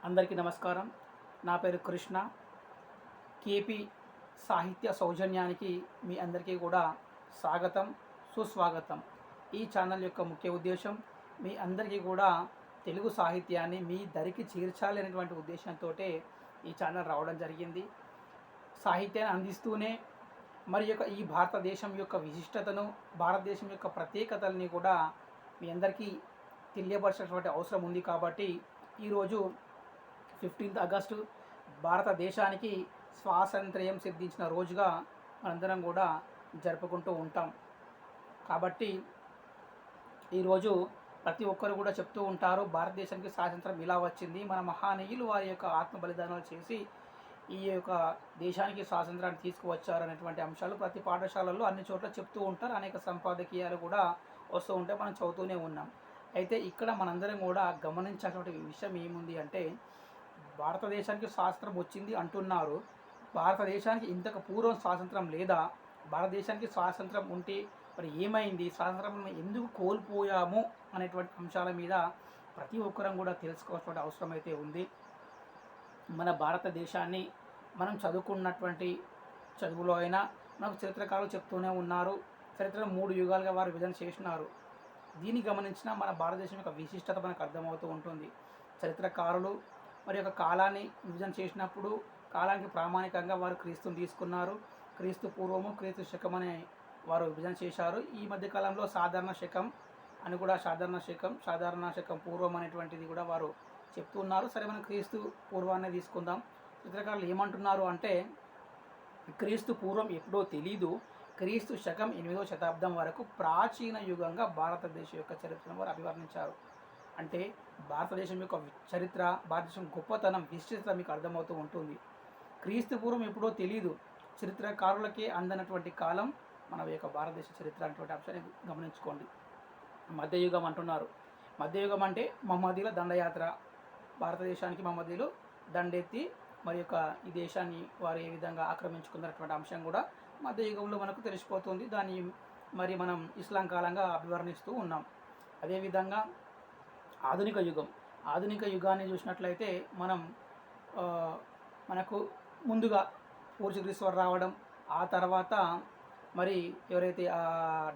అందరికీ నమస్కారం. నా పేరు కృష్ణ. కేపీ సాహిత్య సౌజన్యానికి మీ అందరికీ కూడా స్వాగతం, సుస్వాగతం. ఈ ఛానల్ యొక్క ముఖ్య ఉద్దేశం మీ అందరికీ కూడా తెలుగు సాహిత్యాన్ని మీ దరికి చేర్చాలి అనేటువంటి ఉద్దేశంతో ఈ ఛానల్ రావడం జరిగింది. సాహిత్యాన్ని అందిస్తూనే మరి యొక్క ఈ భారతదేశం యొక్క విశిష్టతను, భారతదేశం యొక్క ప్రత్యేకతల్ని కూడా మీ అందరికీ తెలియపరచినటువంటి అవసరం ఉంది. కాబట్టి ఈరోజు 15th ఆగస్టు భారతదేశానికి స్వాతంత్ర్యం సిద్ధించిన రోజుగా మనందరం కూడా జరుపుకుంటూ ఉంటాం. కాబట్టి ఈరోజు ప్రతి ఒక్కరు కూడా చెప్తూ ఉంటారు, భారతదేశానికి స్వాతంత్రం ఇలా వచ్చింది, మన మహానీయులు వారి యొక్క ఆత్మ బలిదానాలు చేసి ఈ యొక్క దేశానికి స్వాతంత్రాన్ని తీసుకువచ్చారు అనేటువంటి అంశాలు ప్రతి పాఠశాలల్లో అన్ని చోట్ల చెప్తూ ఉంటారు. అనేక సంపాదకీయాలు కూడా వస్తూ ఉంటాయి, మనం చదువుతూనే ఉన్నాం. అయితే ఇక్కడ మనందరం కూడా గమనించాల్సినటువంటి విషయం ఏముంది అంటే, భారతదేశానికి స్వాతంత్రం వచ్చింది అంటున్నారు. భారతదేశానికి ఇంతకు పూర్వం స్వాతంత్రం లేదా? భారతదేశానికి స్వాతంత్రం ఉంటే మరి ఏమైంది? స్వాతంత్రం ఎందుకు కోల్పోయాము అనేటువంటి అంశాల మీద ప్రతి ఒక్కరం కూడా తెలుసుకోవాల్సిన అవసరం అయితే ఉంది. మన భారతదేశాన్ని మనం చదువుకున్నటువంటి చదువులో అయినా మనకు చరిత్రకారులు చెప్తూనే ఉన్నారు. చరిత్రను 3 యుగాలుగా వారు విభజన చేసినారు. దీన్ని గమనించిన మన భారతదేశం యొక్క విశిష్టత మనకు అర్థమవుతూ ఉంటుంది. చరిత్రకారులు మరి యొక్క కాలాన్ని విభజన చేసినప్పుడు కాలానికి ప్రామాణికంగా వారు క్రీస్తుని తీసుకున్నారు. క్రీస్తు పూర్వము, క్రీస్తు శకం అనే వారు విభజన చేశారు. ఈ మధ్యకాలంలో సాధారణ శకం అని కూడా సాధారణ శకం పూర్వం అనేటువంటిది కూడా వారు చెప్తున్నారు. సరే, మనం క్రీస్తు పూర్వాన్ని తీసుకుందాం. చరిత్రకారులు ఏమంటున్నారు అంటే, క్రీస్తు పూర్వం ఎప్పుడో తెలీదు, క్రీస్తు శకం 8వ శతాబ్దం వరకు ప్రాచీన యుగంగా భారతదేశం యొక్క చరిత్రను వారు అభివర్ణించారు. అంటే భారతదేశం యొక్క చరిత్ర, భారతదేశం గొప్పతనం, విశిష్టత మీకు అర్థమవుతూ ఉంటుంది. క్రీస్తు పూర్వం ఎప్పుడో తెలీదు, చరిత్రకారులకే అందనటువంటి కాలం మన యొక్క భారతదేశ చరిత్ర అనేటువంటి అంశాన్ని గమనించుకోండి. మధ్యయుగం అంటున్నారు. మధ్యయుగం అంటే మహమ్మదీల దండయాత్ర. భారతదేశానికి మహమ్మదీలు దండెత్తి మరి యొక్క ఈ దేశాన్ని వారు ఏ విధంగా ఆక్రమించుకున్నటువంటి అంశం కూడా మధ్యయుగంలో మనకు తెలిసిపోతుంది. దాన్ని మరి మనం ఇస్లాం కాలంగా అభివర్ణిస్తూ ఉన్నాం. అదేవిధంగా ఆధునిక యుగాన్ని చూసినట్లయితే మనకు ముందుగా పోర్చుగీస్ వారు రావడం, ఆ తర్వాత మరి ఎవరైతే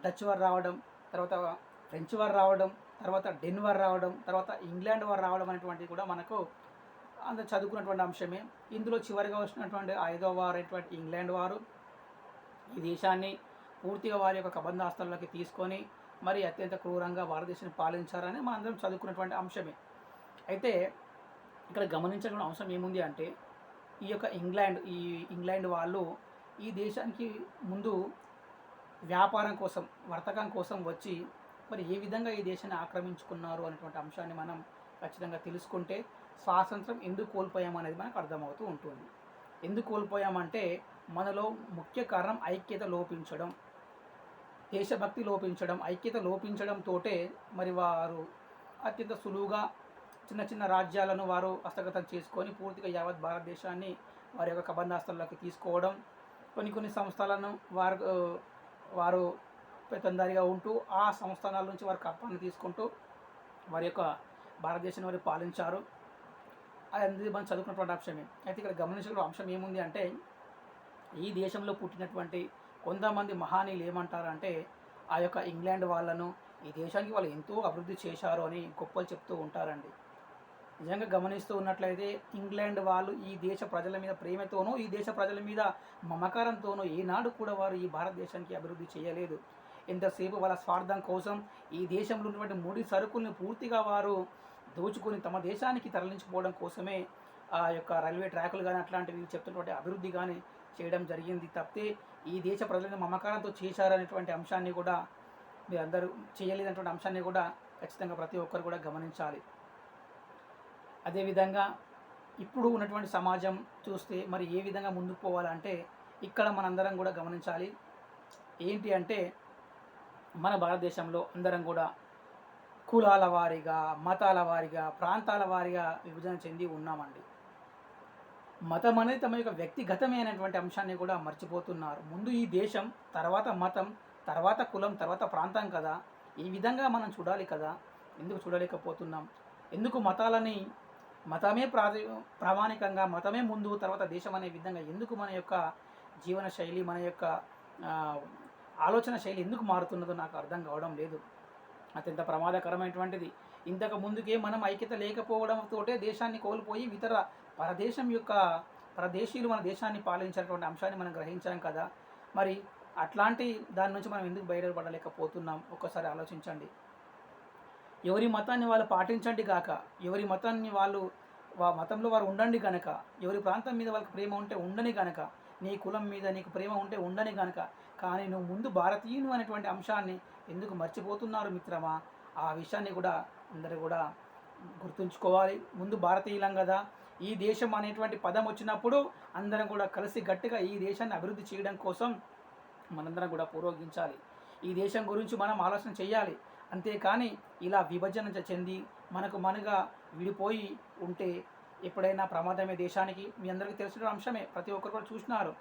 డచ్ వారు రావడం, తర్వాత ఫ్రెంచ్ వారు రావడం, తర్వాత డెన్ వారు రావడం, తర్వాత ఇంగ్లాండ్ వారు రావడం అనేటువంటిది కూడా మనకు అంత చదువుకున్నటువంటి అంశమే. ఇందులో చివరిగా వచ్చినటువంటి 5వ వారు అయినటువంటి ఇంగ్లాండ్ వారు ఈ దేశాన్ని పూర్తిగా వారి యొక్క కబంధాస్తుల్లోకి తీసుకొని మరి అత్యంత క్రూరంగా భారతదేశాన్ని పాలించారని మనందరం చదువుకున్నటువంటి అంశమే. అయితే ఇక్కడ గమనించాల్సిన అంశం ఏముంది అంటే, ఈ యొక్క ఇంగ్లాండ్ వాళ్ళు ఈ దేశానికి ముందు వ్యాపారం కోసం, వర్తకం కోసం వచ్చి మరి ఏ విధంగా ఈ దేశాన్ని ఆక్రమించుకున్నారు అనేటువంటి అంశాన్ని మనం ఖచ్చితంగా తెలుసుకుంటే స్వాతంత్రం ఎందుకు కోల్పోయామనేది మనకు అర్థమవుతూ ఉంటుంది. ఎందుకు కోల్పోయామంటే, మనలో ముఖ్య కారణం ఐక్యత లోపించడం, దేశభక్తి లోపించడం. ఐక్యత లోపించడంతో మరి వారు అత్యంత సులువుగా చిన్న చిన్న రాజ్యాలను వారు హస్తగతం చేసుకొని పూర్తిగా యావత్ భారతదేశాన్ని వారి యొక్క కబంధాస్తుల్లోకి తీసుకోవడం, కొన్ని సంస్థలను వారు పెత్తందారిగా ఉంటూ ఆ సంస్థానాల నుంచి వారు కప్పాన్ని తీసుకుంటూ వారి యొక్క భారతదేశాన్ని వారు పాలించారు. అది మనం చదువుకున్నటువంటి అంశమే. అయితే ఇక్కడ గమనించిన అంశం ఏముంది అంటే, ఈ దేశంలో పుట్టినటువంటి కొంతమంది మహానీయులు ఏమంటారంటే, ఆ యొక్క ఇంగ్లాండ్ వాళ్ళను ఈ దేశానికి వాళ్ళు ఎంతో అభివృద్ధి చేశారు అని గొప్పలు చెప్తూ ఉంటారండి. నిజంగా గమనిస్తూ ఉన్నట్లయితే ఇంగ్లాండ్ వాళ్ళు ఈ దేశ ప్రజల మీద ప్రేమతోనో, ఈ దేశ ప్రజల మీద మమకారంతోనో ఏనాడు కూడా వారు ఈ భారతదేశానికి అభివృద్ధి చేయలేదు. ఎంతసేపు వాళ్ళ స్వార్థం కోసం ఈ దేశంలో ఉన్నటువంటి ముడి సరుకుల్ని పూర్తిగా వారు దోచుకొని తమ దేశానికి తరలించుకోవడం కోసమే ఆ యొక్క రైల్వే ట్రాకులు కానీ అట్లాంటివి చెప్తున్నటువంటి అభివృద్ధి కానీ చేయడం జరిగింది. తప్పితే ఈ దేశ ప్రజలను మమకారంతో చేశారనేటువంటి అంశాన్ని కూడా మీరందరూ చేయలేదనేటువంటి అంశాన్ని కూడా ఖచ్చితంగా ప్రతి ఒక్కరు కూడా గమనించాలి. అదేవిధంగా ఇప్పుడు ఉన్నటువంటి సమాజం చూస్తే మరి ఏ విధంగా ముందుకు పోవాలంటే, ఇక్కడ మనందరం కూడా గమనించాలి. ఏంటి అంటే, మన భారతదేశంలో అందరం కూడా కులాల వారీగా, మతాల వారీగా, ప్రాంతాల వారీగా విభజన చెంది ఉన్నామండి. మతం అనేది తమ యొక్క వ్యక్తిగతమైనటువంటి అంశాన్ని కూడా మర్చిపోతున్నారు. ముందు ఈ దేశం, తర్వాత మతం, తర్వాత కులం, తర్వాత ప్రాంతం కదా. ఈ విధంగా మనం చూడాలి కదా. ఎందుకు చూడలేకపోతున్నాం? ఎందుకు మతాలని మతమే ప్రామాణికంగా, మతమే ముందు, తర్వాత దేశం అనే విధంగా ఎందుకు మన యొక్క జీవన శైలి, మన యొక్క ఆ, ఆలోచన శైలి ఎందుకు మారుతున్నదో నాకు అర్థం కావడం లేదు. అత్యంత ప్రమాదకరమైనటువంటిది. ఇంతకు ముందుకే మనం ఐక్యత లేకపోవడంతో దేశాన్ని కోల్పోయి ఇతర పరదేశం యొక్క పరదేశీయులు మన దేశాన్ని పాలించినటువంటి అంశాన్ని మనం గ్రహించాం కదా. మరి అట్లాంటి దాని నుంచి మనం ఎందుకు బయటపడలేకపోతున్నాం? ఒక్కసారి ఆలోచించండి. ఎవరి మతాన్ని వాళ్ళు పాటించండి గాక, ఎవరి మతాన్ని వాళ్ళు మతంలో వారు ఉండండి కనుక, ఎవరి ప్రాంతం మీద వాళ్ళకి ప్రేమ ఉంటే ఉండని కనుక, నీ కులం మీద నీకు ప్రేమ ఉంటే ఉండని కనుక, కానీ నువ్వు ముందు భారతీయులు అనేటువంటి అంశాన్ని ఎందుకు మర్చిపోతున్నారు మిత్రమా? ఆ విషయాన్ని కూడా అందరూ కూడా గుర్తుంచుకోవాలి. ముందు భారతీయులం కదా, ఈ దేశం అనేటువంటి పదం వచ్చినప్పుడు అందరం కూడా కలిసి గట్టిగా ఈ దేశాన్ని అభివృద్ధి చేయడం కోసం మనందరం కూడా పురోగించాలి. ఈ దేశం గురించి మనం ఆలోచన చేయాలి. అంతేకాని ఇలా విభజన చెంది మనగా విడిపోయి ఉంటే ఎప్పుడైనా ప్రమాదమే దేశానికి. మీ అందరికీ తెలిసిన అంశమే, ప్రతి ఒక్కరు కూడా చూసినారు.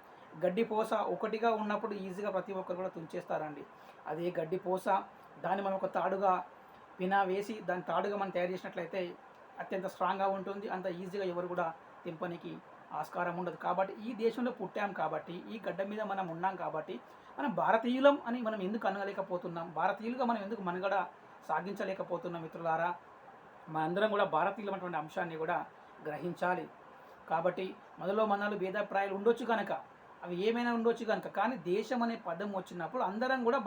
గడ్డి పోస ఒకటిగా ఉన్నప్పుడు ఈజీగా ప్రతి ఒక్కరు కూడా తుంచేస్తారండి. అదే గడ్డి పోస దాన్ని మనం ఒక తాడుగా వేసి దాని తాడుగా మనం తయారు చేసినట్లయితే అత్యంత స్ట్రాంగ్గా ఉంటుంది. అంత ఈజీగా ఎవరు కూడా తెంపనికి ఆస్కారం ఉండదు. కాబట్టి ఈ దేశంలో పుట్టాం కాబట్టి, ఈ గడ్డ మీద మనం ఉన్నాం కాబట్టి, మనం భారతీయులం అని మనం ఎందుకు అనగలేకపోతున్నాం? భారతీయులుగా మనం ఎందుకు మనుగడ సాగించలేకపోతున్నాం? మిత్రులారా, మనందరం కూడా భారతీయులం అటువంటి అంశాన్ని కూడా గ్రహించాలి. కాబట్టి మనలో భేదాభిప్రాయాలు ఉండొచ్చు కనుక, అవి ఏమైనా ఉండొచ్చు కనుక, కానీ దేశం అనే పదం వచ్చినప్పుడు అందరం కూడా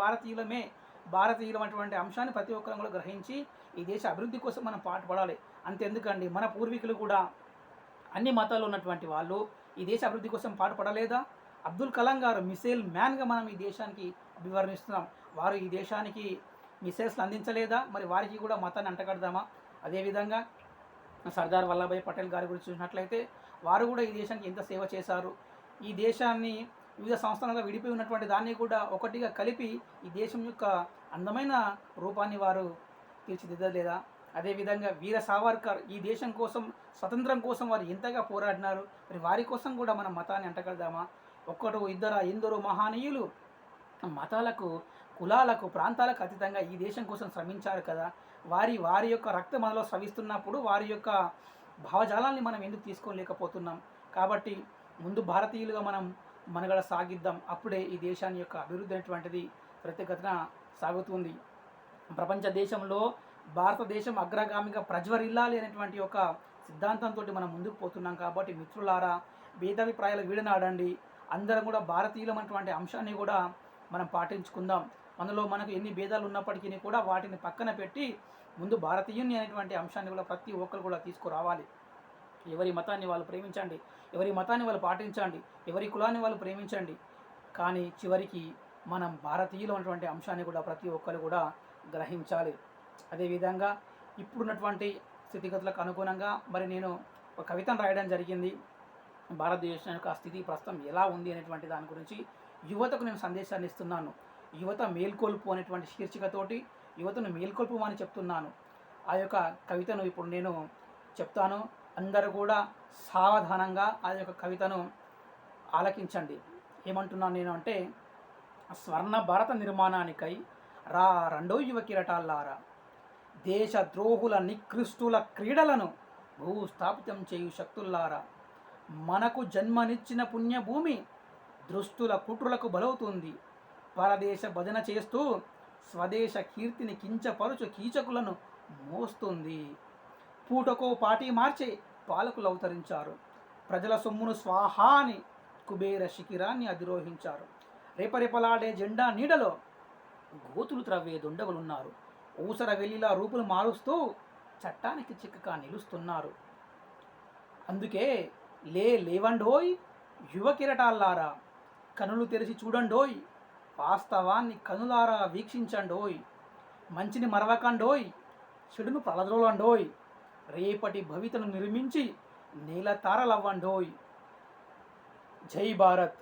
భారతీయులం అటువంటి అంశాన్ని ప్రతి ఒక్కరం కూడా గ్రహించి ఈ దేశ అభివృద్ధి కోసం మనం పాటుపడాలి. అంతెందుకండి, మన పూర్వీకులు కూడా అన్ని మతాలు ఉన్నటువంటి వాళ్ళు ఈ దేశ అభివృద్ధి కోసం పాటుపడలేదా? అబ్దుల్ కలాం గారు మిసైల్ మ్యాన్గా మనం ఈ దేశానికి అభివర్ణిస్తున్నాం. వారు ఈ దేశానికి మిసైల్స్ని అందించలేదా? మరి వారికి కూడా మతాన్ని అంటగడదామా? అదేవిధంగా సర్దార్ వల్లభాయ్ పటేల్ గారి గురించి చూసినట్లయితే వారు కూడా ఈ దేశానికి ఎంత సేవ చేశారు. ఈ దేశాన్ని వివిధ సంస్థలుగా విడిపోయి ఉన్నటువంటి దాన్ని కూడా ఒకటిగా కలిపి ఈ దేశం యొక్క అందమైన రూపాన్ని వారు తీర్చిదిద్దలేదా? అదేవిధంగా వీర సావర్కర్ ఈ దేశం కోసం, స్వతంత్రం కోసం వారు ఎంతగా పోరాడినారు. మరి వారి కోసం కూడా మనం మతాన్ని అంటగడదామా? ఒక్కరు ఇద్దరు ఎందరో మహనీయులు మతాలకు, కులాలకు, ప్రాంతాలకు అతీతంగా ఈ దేశం కోసం శ్రమించారు కదా. వారి యొక్క రక్తం మనలో స్రవిస్తున్నప్పుడు వారి యొక్క భావజాలాన్ని మనం ఎందుకు తీసుకోలేకపోతున్నాం? కాబట్టి ముందు భారతీయులుగా మనం మనుగడ సాగిద్దాం. అప్పుడే ఈ దేశాన్ని యొక్క అభివృద్ధి అనేటువంటిది ప్రత్యేకతన సాగుతుంది. ప్రపంచ దేశంలో భారతదేశం అగ్రగామిగా ప్రజ్వరిల్లాలి అనేటువంటి ఒక సిద్ధాంతంతో మనం ముందుకు పోతున్నాం. కాబట్టి మిత్రులారా, భేదాభిప్రాయాలు వీడనాడండి. అందరం కూడా భారతీయులం అనేటువంటి అంశాన్ని కూడా మనం పాటించుకుందాం. మనకు ఎన్ని భేదాలు ఉన్నప్పటికీ కూడా వాటిని పక్కన పెట్టి ముందు భారతీయుని అనేటువంటి అంశాన్ని కూడా ప్రతి ఒక్కరు కూడా తీసుకురావాలి. ఎవరి మతాన్ని వాళ్ళు ప్రేమించండి, ఎవరి మతాన్ని వాళ్ళు పాటించండి, ఎవరి కులాన్ని వాళ్ళు ప్రేమించండి. కానీ చివరికి మనం భారతీయులు అనేటువంటి అంశాన్ని కూడా ప్రతి ఒక్కరు కూడా గ్రహించాలి. అదేవిధంగా ఇప్పుడున్నటువంటి స్థితిగతులకు అనుగుణంగా మరి నేను ఒక కవితను రాయడం జరిగింది. భారతదేశం యొక్క స్థితి ప్రస్తుతం ఎలా ఉంది అనేటువంటి దాని గురించి యువతకు నేను సందేశాన్ని ఇస్తున్నాను. యువత మేల్కొల్పు అనేటువంటి శీర్షికతోటి యువతను మేల్కొల్పమని చెప్తున్నాను. ఆ యొక్క కవితను ఇప్పుడు నేను చెప్తాను. అందరూ కూడా సావధానంగా ఆ యొక్క కవితను ఆలకించండి. ఏమంటున్నాను నేను అంటే, స్వర్ణ భారత నిర్మాణానికై రెండో యువ కిరటాల్లారా, దేశ ద్రోహుల నికృష్టుల క్రీడలను భూస్థాపితం చేయు శక్తుల్లారా, మనకు జన్మనిచ్చిన పుణ్యభూమి దృష్టుల కుట్రులకు బలవుతుంది. పరదేశ భజన చేస్తూ స్వదేశ కీర్తిని కించపరుచు కీచకులను మోస్తుంది. పూటకో పాటి మార్చే పాలకులు అవతరించారు. ప్రజల సొమ్మును స్వాహా అని కుబేర శిఖిరాన్ని అధిరోహించారు. రేపరేపలాడే జెండా నీడలో గోతులు త్రవ్వే దుండగులున్నారు. ఊసర వెల్లిలా రూపులు మారుస్తూ చట్టానికి చిక్కక నిలుస్తున్నారు. అందుకే లేవండోయ్ యువ కిరటాల్లారా, కనులు తెరిచి చూడండోయ్, వాస్తవాన్ని కనులారా వీక్షించండోయ్, మంచిని మరవకండోయ్, చెడును ప్రలద్రోలండోయ్, రేపటి భవితను నిర్మించి నేల తారలవ్వండోయ్. జై భారత్.